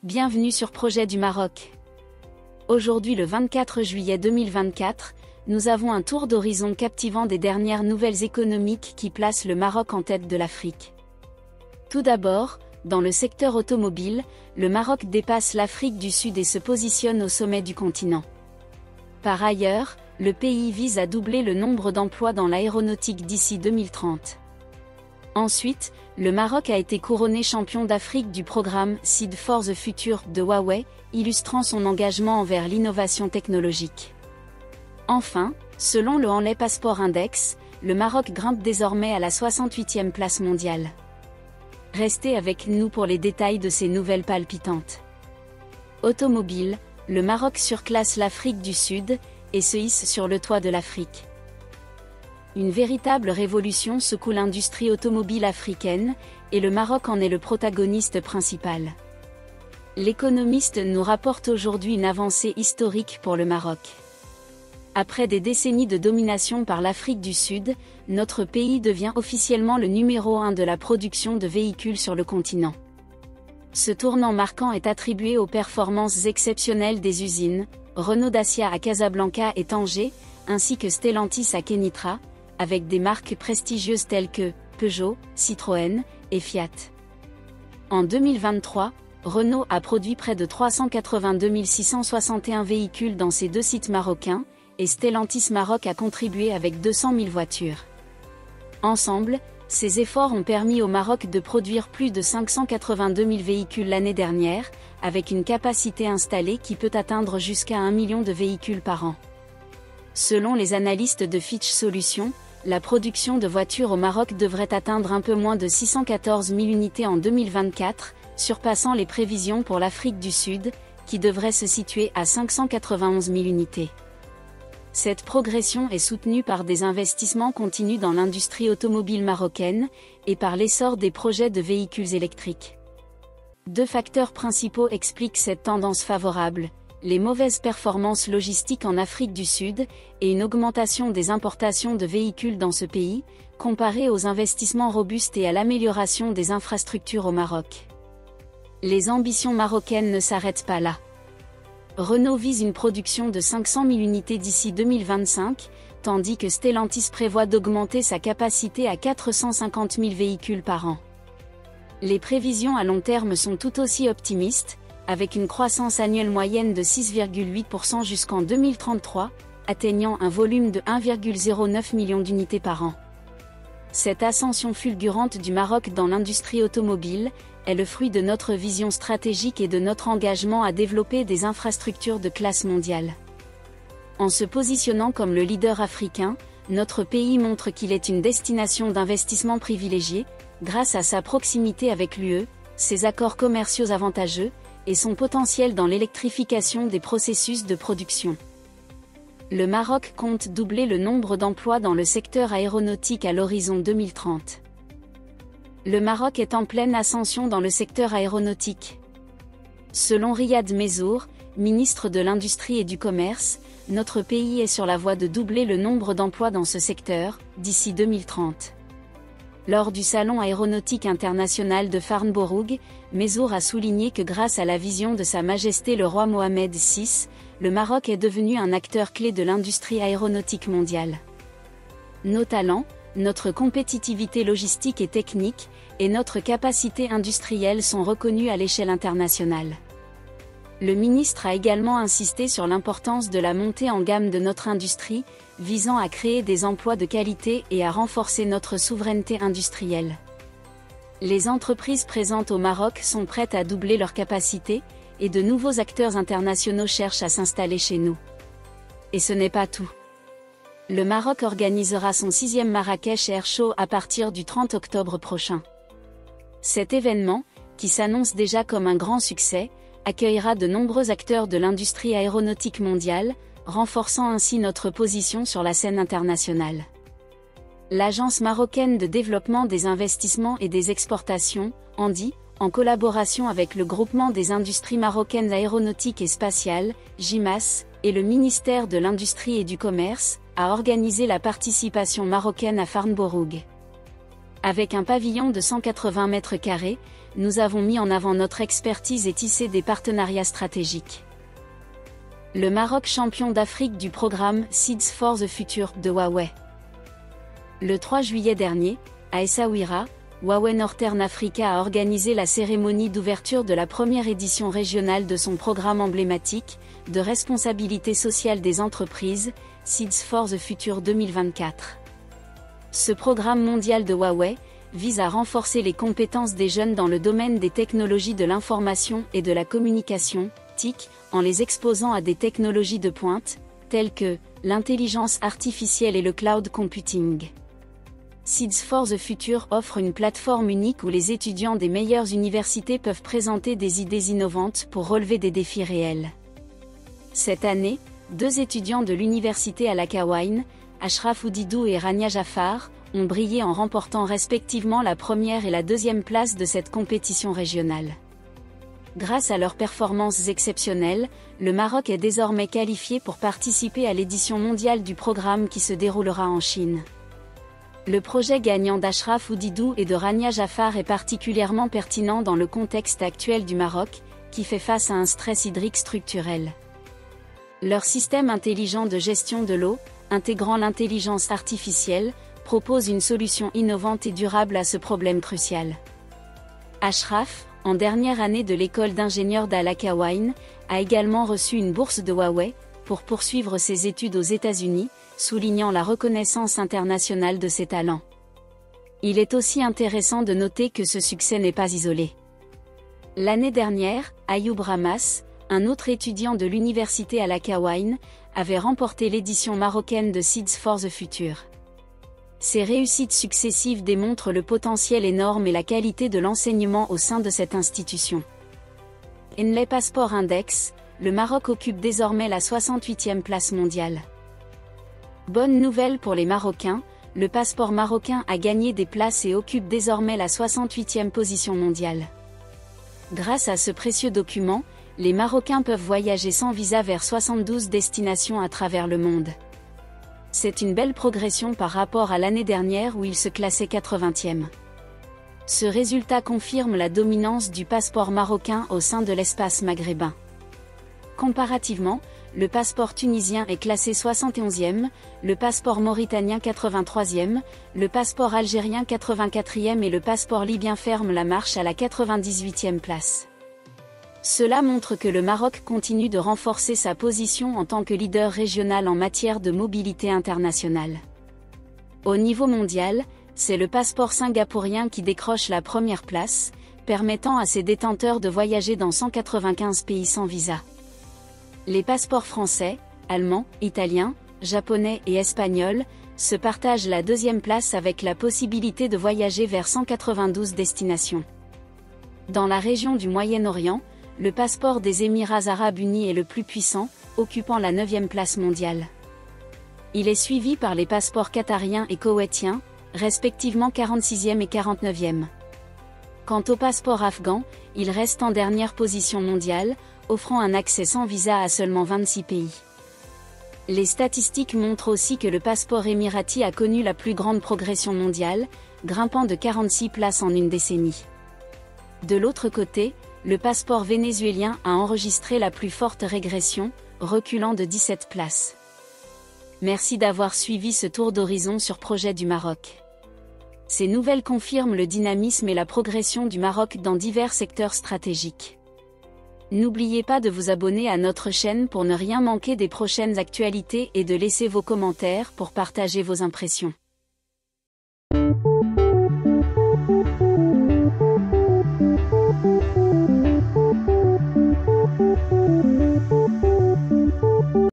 Bienvenue sur Projet du Maroc. Aujourd'hui le 24 juillet 2024, nous avons un tour d'horizon captivant des dernières nouvelles économiques qui placent le Maroc en tête de l'Afrique. Tout d'abord, dans le secteur automobile, le Maroc dépasse l'Afrique du Sud et se positionne au sommet du continent. Par ailleurs, le pays vise à doubler le nombre d'emplois dans l'aéronautique d'ici 2030. Ensuite, le Maroc a été couronné champion d'Afrique du programme Seed for the Future de Huawei, illustrant son engagement envers l'innovation technologique. Enfin, selon le Henley Passport Index, le Maroc grimpe désormais à la 68e place mondiale. Restez avec nous pour les détails de ces nouvelles palpitantes. Automobile, le Maroc surclasse l'Afrique du Sud et se hisse sur le toit de l'Afrique. Une véritable révolution secoue l'industrie automobile africaine, et le Maroc en est le protagoniste principal. L'Économiste nous rapporte aujourd'hui une avancée historique pour le Maroc. Après des décennies de domination par l'Afrique du Sud, notre pays devient officiellement le numéro 1 de la production de véhicules sur le continent. Ce tournant marquant est attribué aux performances exceptionnelles des usines, Renault Dacia à Casablanca et Tanger, ainsi que Stellantis à Kenitra, avec des marques prestigieuses telles que Peugeot, Citroën et Fiat. En 2023, Renault a produit près de 382 661 véhicules dans ses deux sites marocains, et Stellantis Maroc a contribué avec 200 000 voitures. Ensemble, ces efforts ont permis au Maroc de produire plus de 582 000 véhicules l'année dernière, avec une capacité installée qui peut atteindre jusqu'à 1 million de véhicules par an. Selon les analystes de Fitch Solutions, la production de voitures au Maroc devrait atteindre un peu moins de 614 000 unités en 2024, surpassant les prévisions pour l'Afrique du Sud, qui devrait se situer à 591 000 unités. Cette progression est soutenue par des investissements continus dans l'industrie automobile marocaine, et par l'essor des projets de véhicules électriques. Deux facteurs principaux expliquent cette tendance favorable: les mauvaises performances logistiques en Afrique du Sud, et une augmentation des importations de véhicules dans ce pays, comparée aux investissements robustes et à l'amélioration des infrastructures au Maroc. Les ambitions marocaines ne s'arrêtent pas là. Renault vise une production de 500 000 unités d'ici 2025, tandis que Stellantis prévoit d'augmenter sa capacité à 450 000 véhicules par an. Les prévisions à long terme sont tout aussi optimistes, avec une croissance annuelle moyenne de 6,8% jusqu'en 2033, atteignant un volume de 1,09 million d'unités par an. Cette ascension fulgurante du Maroc dans l'industrie automobile est le fruit de notre vision stratégique et de notre engagement à développer des infrastructures de classe mondiale. En se positionnant comme le leader africain, notre pays montre qu'il est une destination d'investissement privilégiée, grâce à sa proximité avec l'UE, ses accords commerciaux avantageux, et son potentiel dans l'électrification des processus de production. Le Maroc compte doubler le nombre d'emplois dans le secteur aéronautique à l'horizon 2030. Le Maroc est en pleine ascension dans le secteur aéronautique. Selon Riyad Mezour, ministre de l'Industrie et du Commerce, notre pays est sur la voie de doubler le nombre d'emplois dans ce secteur, d'ici 2030. Lors du Salon aéronautique international de Farnborough, Mezour a souligné que grâce à la vision de Sa Majesté le roi Mohamed VI, le Maroc est devenu un acteur clé de l'industrie aéronautique mondiale. Nos talents, notre compétitivité logistique et technique, et notre capacité industrielle sont reconnus à l'échelle internationale. Le ministre a également insisté sur l'importance de la montée en gamme de notre industrie, visant à créer des emplois de qualité et à renforcer notre souveraineté industrielle. Les entreprises présentes au Maroc sont prêtes à doubler leur capacité, et de nouveaux acteurs internationaux cherchent à s'installer chez nous. Et ce n'est pas tout. Le Maroc organisera son 6e Marrakech Air Show à partir du 30 octobre prochain. Cet événement, qui s'annonce déjà comme un grand succès, accueillera de nombreux acteurs de l'industrie aéronautique mondiale, renforçant ainsi notre position sur la scène internationale. L'Agence marocaine de développement des investissements et des exportations, ANDI, en collaboration avec le Groupement des industries marocaines aéronautiques et spatiales, GIMAS, et le ministère de l'Industrie et du Commerce, a organisé la participation marocaine à Farnborough. Avec un pavillon de 180 mètres carrés, nous avons mis en avant notre expertise et tissé des partenariats stratégiques. Le Maroc champion d'Afrique du programme Seeds for the Future de Huawei. Le 3 juillet dernier, à Essaouira, Huawei Northern Africa a organisé la cérémonie d'ouverture de la première édition régionale de son programme emblématique, de responsabilité sociale des entreprises, Seeds for the Future 2024. Ce programme mondial de Huawei vise à renforcer les compétences des jeunes dans le domaine des technologies de l'information et de la communication, TIC, en les exposant à des technologies de pointe, telles que l'intelligence artificielle et le cloud computing. Seeds for the Future offre une plateforme unique où les étudiants des meilleures universités peuvent présenter des idées innovantes pour relever des défis réels. Cette année, 2 étudiants de l'université Al-Akawine, Ashraf Oudidou et Rania Jafar, ont brillé en remportant respectivement la première et la deuxième place de cette compétition régionale. Grâce à leurs performances exceptionnelles, le Maroc est désormais qualifié pour participer à l'édition mondiale du programme qui se déroulera en Chine. Le projet gagnant d'Ashraf Oudidou et de Rania Jafar est particulièrement pertinent dans le contexte actuel du Maroc, qui fait face à un stress hydrique structurel. Leur système intelligent de gestion de l'eau, intégrant l'intelligence artificielle, propose une solution innovante et durable à ce problème crucial. Ashraf, en dernière année de l'école d'ingénieurs d'Al-Akawine, a également reçu une bourse de Huawei pour poursuivre ses études aux États-Unis, soulignant la reconnaissance internationale de ses talents. Il est aussi intéressant de noter que ce succès n'est pas isolé. L'année dernière, Ayoub Ramas, un autre étudiant de l'université Al-Akawine, avait remporté l'édition marocaine de Seeds for the Future. Ces réussites successives démontrent le potentiel énorme et la qualité de l'enseignement au sein de cette institution. Henley Passport Index, le Maroc occupe désormais la 68e place mondiale. Bonne nouvelle pour les Marocains, le passeport marocain a gagné des places et occupe désormais la 68e position mondiale. Grâce à ce précieux document, les Marocains peuvent voyager sans visa vers 72 destinations à travers le monde. C'est une belle progression par rapport à l'année dernière où il se classait 80e. Ce résultat confirme la dominance du passeport marocain au sein de l'espace maghrébin. Comparativement, le passeport tunisien est classé 71e, le passeport mauritanien 83e, le passeport algérien 84e et le passeport libyen ferme la marche à la 98e place. Cela montre que le Maroc continue de renforcer sa position en tant que leader régional en matière de mobilité internationale. Au niveau mondial, c'est le passeport singapourien qui décroche la première place, permettant à ses détenteurs de voyager dans 195 pays sans visa. Les passeports français, allemands, italiens, japonais et espagnols se partagent la deuxième place avec la possibilité de voyager vers 192 destinations. Dans la région du Moyen-Orient, le passeport des Émirats arabes unis est le plus puissant, occupant la 9e place mondiale. Il est suivi par les passeports qatariens et koweïtiens, respectivement 46e et 49e. Quant au passeport afghan, il reste en dernière position mondiale, offrant un accès sans visa à seulement 26 pays. Les statistiques montrent aussi que le passeport émirati a connu la plus grande progression mondiale, grimpant de 46 places en une décennie. De l'autre côté, le passeport vénézuélien a enregistré la plus forte régression, reculant de 17 places. Merci d'avoir suivi ce tour d'horizon sur Projet du Maroc. Ces nouvelles confirment le dynamisme et la progression du Maroc dans divers secteurs stratégiques. N'oubliez pas de vous abonner à notre chaîne pour ne rien manquer des prochaines actualités et de laisser vos commentaires pour partager vos impressions.